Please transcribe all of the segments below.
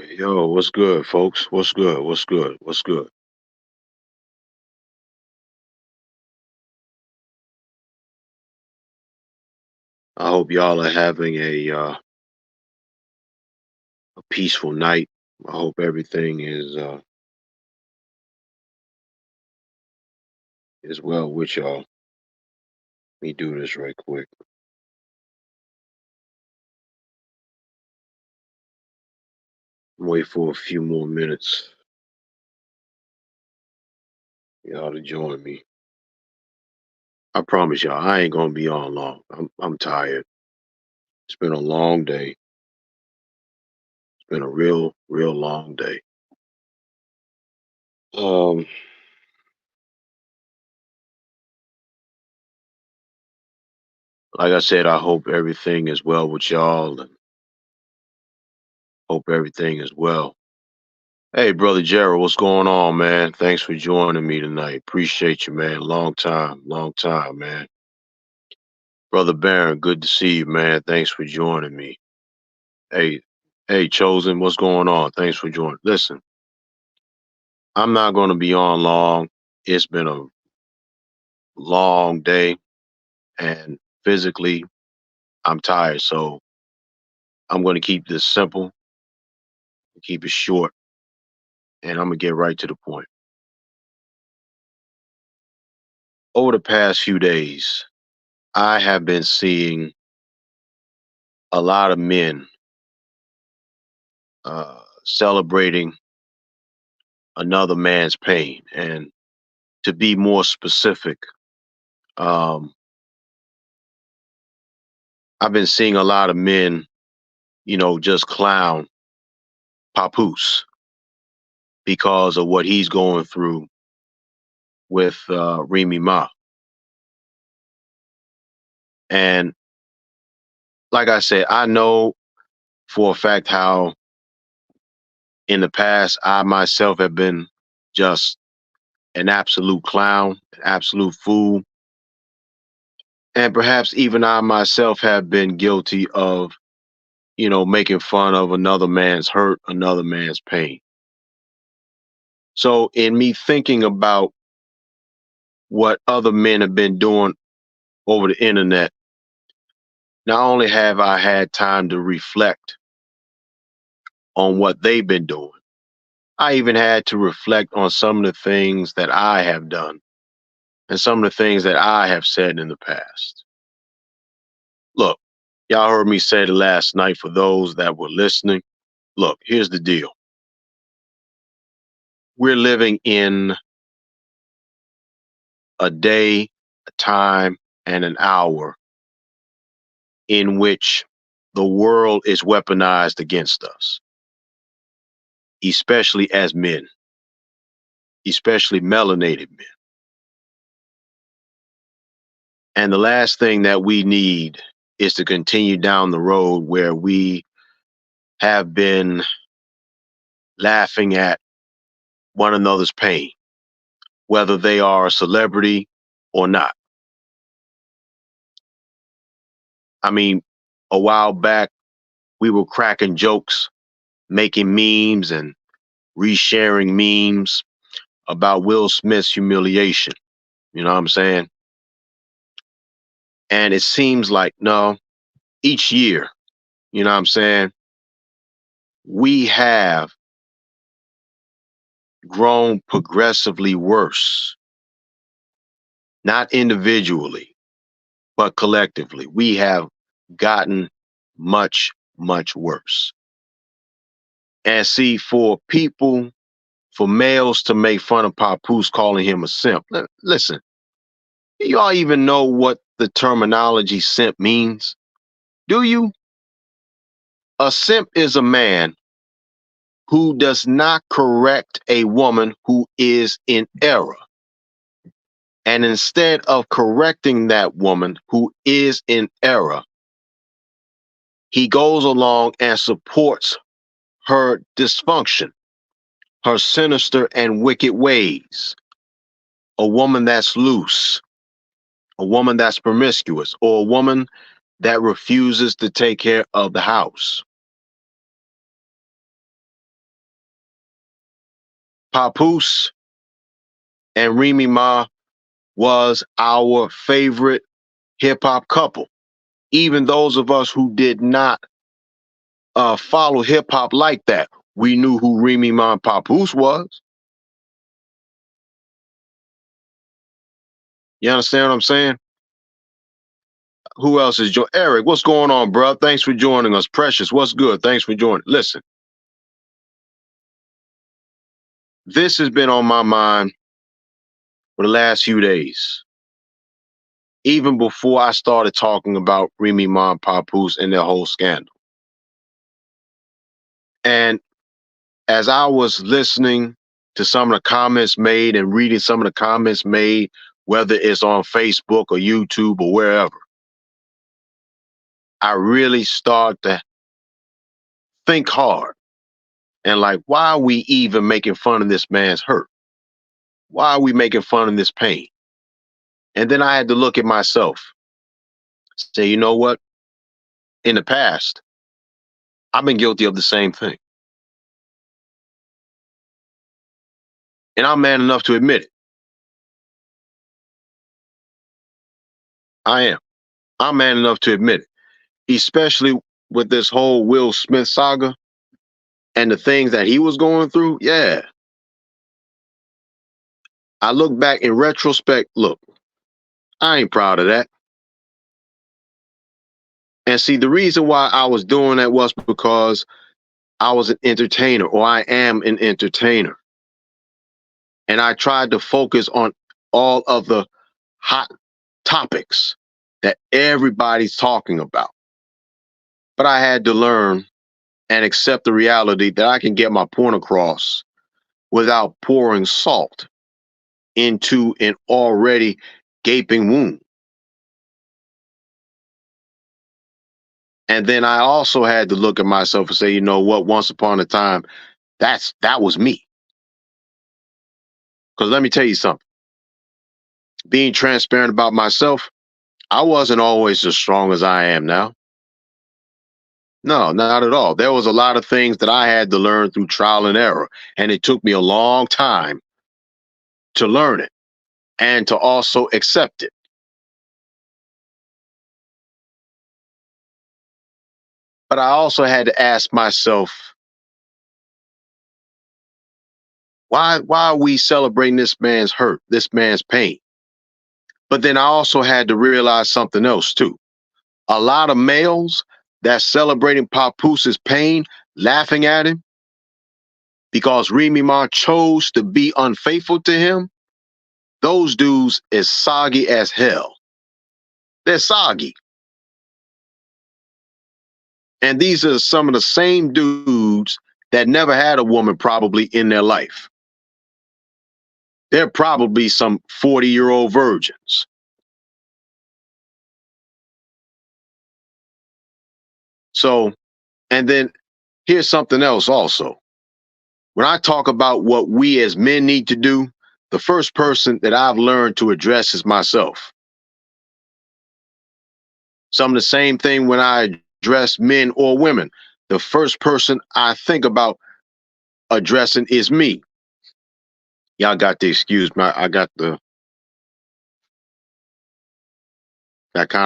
Yo, what's good, folks? What's good? What's good? What's good? I hope y'all are having a peaceful night. I hope everything is well with y'all. Let me do this right quick. Wait for a few more minutes. Y'all to join me. I promise y'all, I ain't gonna be on long. I'm tired. It's been a long day. It's been a real long day. Um, like I said, I hope everything is well with y'all, and hope everything is well. Hey, brother Gerald, what's going on, man? Thanks for joining me tonight. Appreciate you, man. Long time, man. Brother Barron, good to see you, man. Thanks for joining me. Hey, hey, Chosen, what's going on? Thanks for joining. Listen, I'm not going to be on long. It's been a long day, and physically, I'm tired. So I'm going to keep this simple, keep it short, and I'm going to get right to the point. Over the past few days, I have been seeing a lot of men celebrating another man's pain. And to be more specific, um, I've been seeing a lot of men, just clown Papoose because of what he's going through with Remy Ma. And like I said, I know for a fact how in the past I myself have been just an absolute clown, an absolute fool. And perhaps even I myself have been guilty of making fun of another man's hurt, another man's pain. So, in me thinking about what other men have been doing over the internet, not only have I had time to reflect on what they've been doing, I even had to reflect on some of the things that I have done and some of the things that I have said in the past. Look, y'all heard me say it last night for those that were listening. Look, here's the deal. We're living in a day, a time, and an hour in which the world is weaponized against us, especially as men, especially melanated men. And the last thing that we need is to continue down the road where we have been laughing at one another's pain, whether they are a celebrity or not. I mean, a while back, we were cracking jokes, making memes, and resharing memes about Will Smith's humiliation. You know what I'm saying? And it seems like, no, each year, you know what I'm saying, we have grown progressively worse, not individually, but collectively. We have gotten much, much worse. And see, for people, for males to make fun of Papoose calling him a simp, listen, do y'all even know what the terminology simp means? Do you? A simp is a man who does not correct a woman who is in error. And instead of correcting that woman who is in error, he goes along and supports her dysfunction, her sinister and wicked ways. A woman that's loose, a woman that's promiscuous, or a woman that refuses to take care of the house. Papoose and Remy Ma was our favorite hip hop couple. Even those of us who did not follow hip hop like that, we knew who Remy Ma and Papoose was. You understand what I'm saying? Who else is joining? Eric, what's going on, bro? Thanks for joining us. Precious, what's good? Thanks for joining. Listen, this has been on my mind for the last few days. Even before I started talking about Remy Ma and Papoose and their whole scandal. And as I was listening to some of the comments made and reading some of the comments made, whether it's on Facebook or YouTube or wherever, I really start to think hard and like, why are we even making fun of this man's hurt? Why are we making fun of this pain? And then I had to look at myself, say, you know what? In the past, I've been guilty of the same thing. And I'm man enough to admit it. I am. I'm man enough to admit it, especially with this whole Will Smith saga and the things that he was going through. Yeah. I look back in retrospect, look, I ain't proud of that. And see, the reason why I was doing that was because I was an entertainer, or I am an entertainer. And I tried to focus on all of the hot topics that everybody's talking about. But I had to learn and accept the reality that I can get my point across without pouring salt into an already gaping wound. And then I also had to look at myself and say, you know what, once upon a time, that was me. Because let me tell you something. Being transparent about myself, I wasn't always as strong as I am now. No, not at all. There was a lot of things that I had to learn through trial and error. And it took me a long time to learn it and to also accept it. But I also had to ask myself, why are we celebrating this man's hurt, this man's pain? But then I also had to realize something else too. A lot of males that's celebrating Papooses' pain, laughing at him because Remy Ma chose to be unfaithful to him, those dudes is soggy as hell. They're soggy. And these are some of the same dudes that never had a woman probably in their life. They're probably some 40-year-old virgins. So, and then here's something else also. When I talk about what we as men need to do, the first person that I've learned to address is myself. Some of the same thing when I address men or women. The first person I think about addressing is me. Y'all got to excuse me. I got kind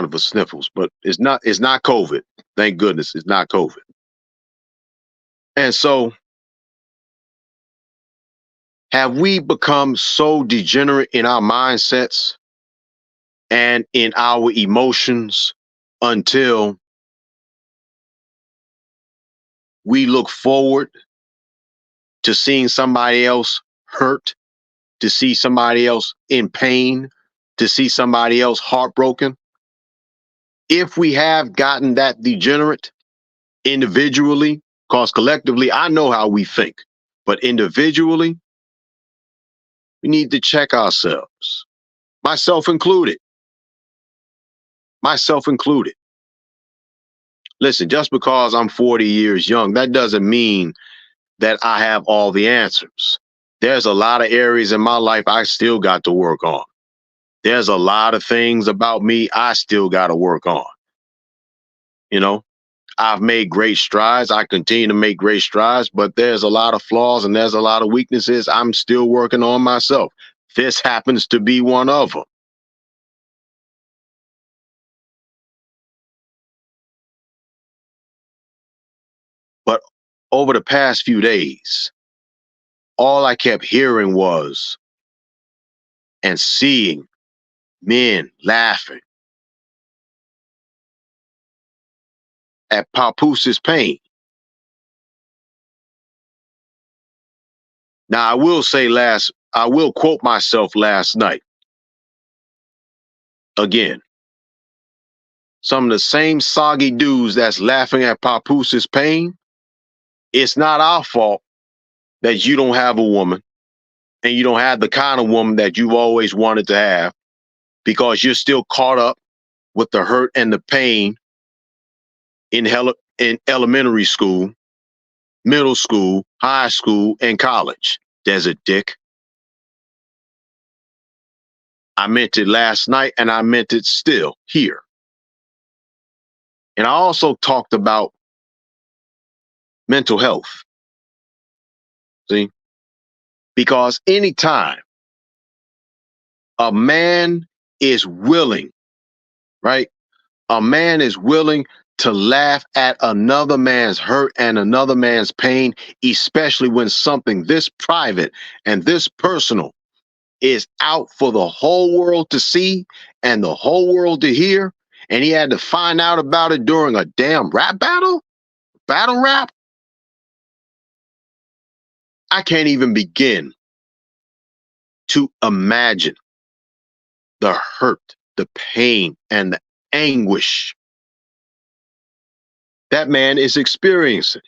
of a sniffles, but it's not COVID. Thank goodness it's not COVID. And so have we become so degenerate in our mindsets and in our emotions until we look forward to seeing somebody else hurt, to see somebody else in pain, to see somebody else heartbroken? If we have gotten that degenerate individually, because collectively, I know how we think, but individually, we need to check ourselves, myself included. Myself included. Listen, just because I'm 40 years young, that doesn't mean that I have all the answers. There's a lot of areas in my life I still got to work on. There's a lot of things about me I still got to work on. You know, I've made great strides. I continue to make great strides, but there's a lot of flaws and there's a lot of weaknesses I'm still working on myself. This happens to be one of them. But over the past few days, all I kept hearing was and seeing men laughing at Papooses' pain. Now, I will quote myself last night again. Some of the same soggy dudes that's laughing at Papooses' pain, it's not our fault that you don't have a woman and you don't have the kind of woman that you've always wanted to have because you're still caught up with the hurt and the pain in elementary school, middle school, high school, and college. Desert dick. I meant it last night and I meant it still here. And I also talked about mental health. See? Because anytime a man is willing, right? A man is willing to laugh at another man's hurt and another man's pain, especially when something this private and this personal is out for the whole world to see and the whole world to hear. And he had to find out about it during a damn rap battle rap. I can't even begin to imagine the hurt, the pain, and the anguish that man is experiencing.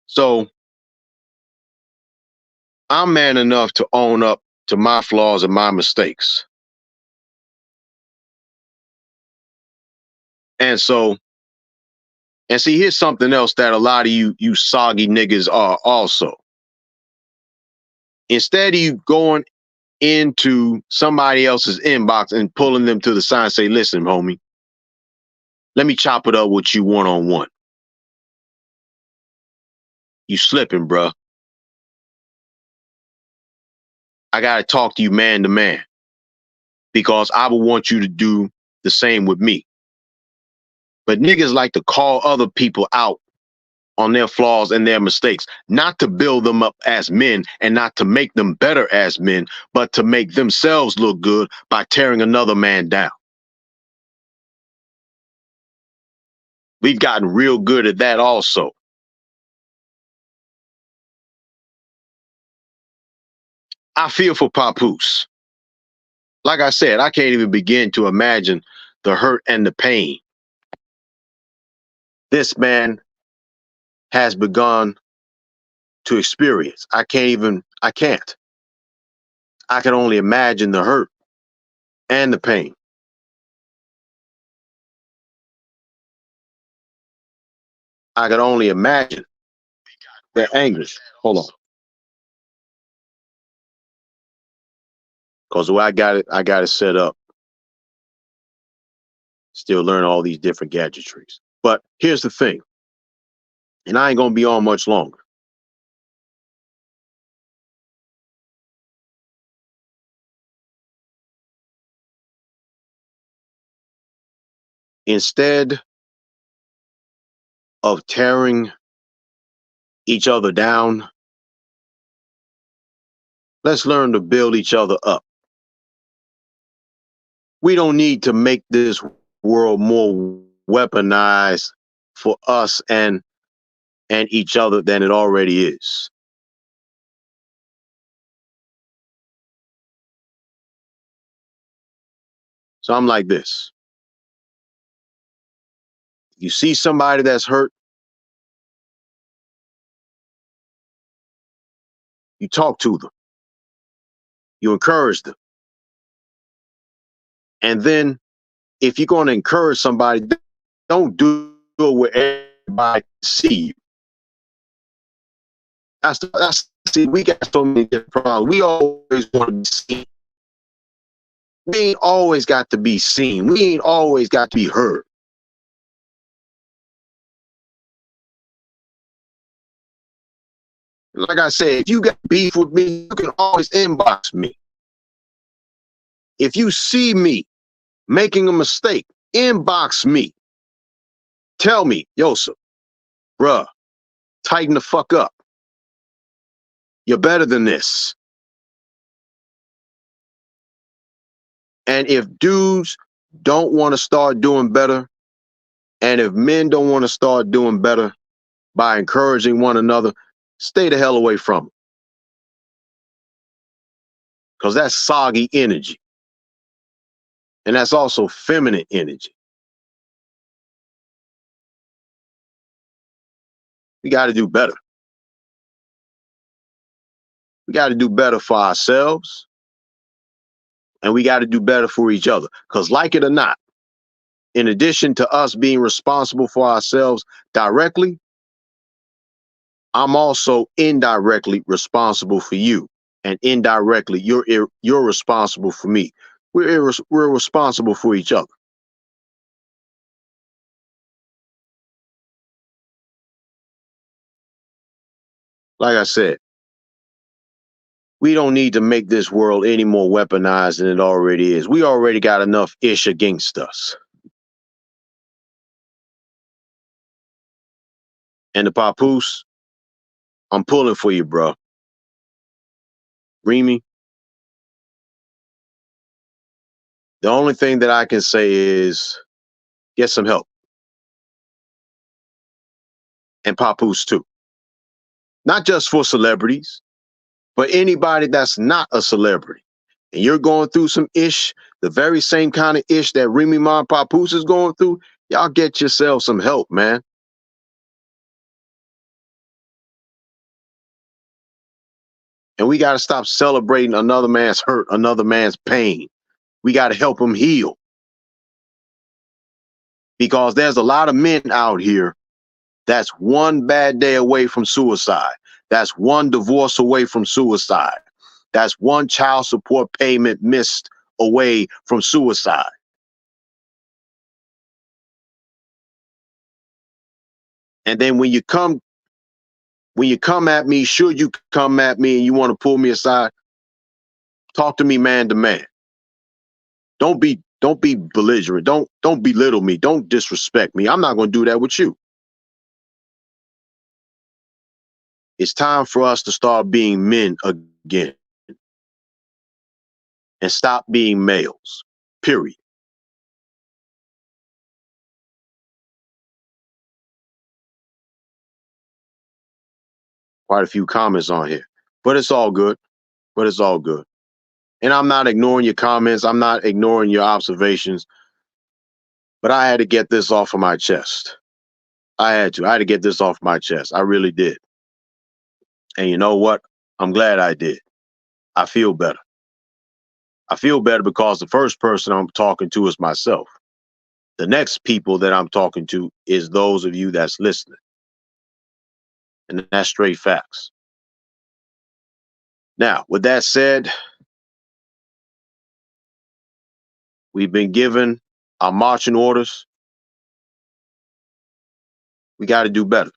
So I'm man enough to own up to my flaws and my mistakes. And so, and see, here's something else that a lot of you soggy niggas are also. Instead of you going into somebody else's inbox and pulling them to the side and say, listen, homie, let me chop it up with you one on one. You slipping, bruh. I got to talk to you man to man because I would want you to do the same with me. But niggas like to call other people out on their flaws and their mistakes, not to build them up as men and not to make them better as men, but to make themselves look good by tearing another man down. We've gotten real good at that also. I feel for Papoose. Like I said, I can't even begin to imagine the hurt and the pain this man has begun to experience. I can't. I can only imagine the hurt and the pain. I can only imagine the anguish. Hold on. Because the way I got it set up. Still learn all these different gadgetries. But here's the thing, and I ain't gonna be on much longer. Instead of tearing each other down, let's learn to build each other up. We don't need to make this world more weaponized for us and each other than it already is. So I'm like this. You see somebody that's hurt, you talk to them, you encourage them. And then if you're going to encourage somebody, don't do it where everybody see you. That's see, we got so many different problems. We always want to be seen. We ain't always got to be seen. We ain't always got to be heard. Like I said, if you got beef with me, you can always inbox me. If you see me making a mistake, inbox me. Tell me, Yosef, bruh, tighten the fuck up. You're better than this. And if dudes don't want to start doing better, and if men don't want to start doing better by encouraging one another, stay the hell away from them. Because that's soggy energy. And that's also feminine energy. We got to do better. We got to do better for ourselves. And we got to do better for each other. Because like it or not, in addition to us being responsible for ourselves directly, I'm also indirectly responsible for you. And indirectly, you're responsible for me. We're responsible for each other. Like I said, we don't need to make this world any more weaponized than it already is. We already got enough ish against us. And the papoose, I'm pulling for you, bro. Remy, the only thing that I can say is get some help. And papoose too. Not just for celebrities, but anybody that's not a celebrity. And you're going through some ish, the very same kind of ish that Remy Ma Papoose is going through, y'all get yourself some help, man. And we got to stop celebrating another man's hurt, another man's pain. We got to help him heal. Because there's a lot of men out here that's one bad day away from suicide. That's one divorce away from suicide. That's one child support payment missed away from suicide. And then when you come at me, should you come at me and you want to pull me aside, talk to me man to man. Don't be belligerent. Don't belittle me. Don't disrespect me. I'm not going to do that with you. It's time for us to start being men again and stop being males. Period. Quite a few comments on here, but it's all good. But it's all good. And I'm not ignoring your comments. I'm not ignoring your observations. But I had to get this off of my chest. I had to. I had to get this off my chest. I really did. And you know what? I'm glad I did. I feel better. I feel better because the first person I'm talking to is myself. The next people that I'm talking to is those of you that's listening. And that's straight facts. Now, with that said, we've been given our marching orders. We got to do better.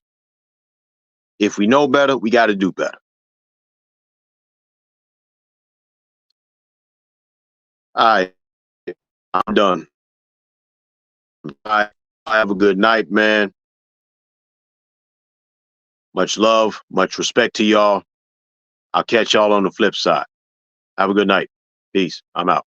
If we know better, we got to do better. All right. I'm done. I have a good night, man. Much love, much respect to y'all. I'll catch y'all on the flip side. Have a good night. Peace. I'm out.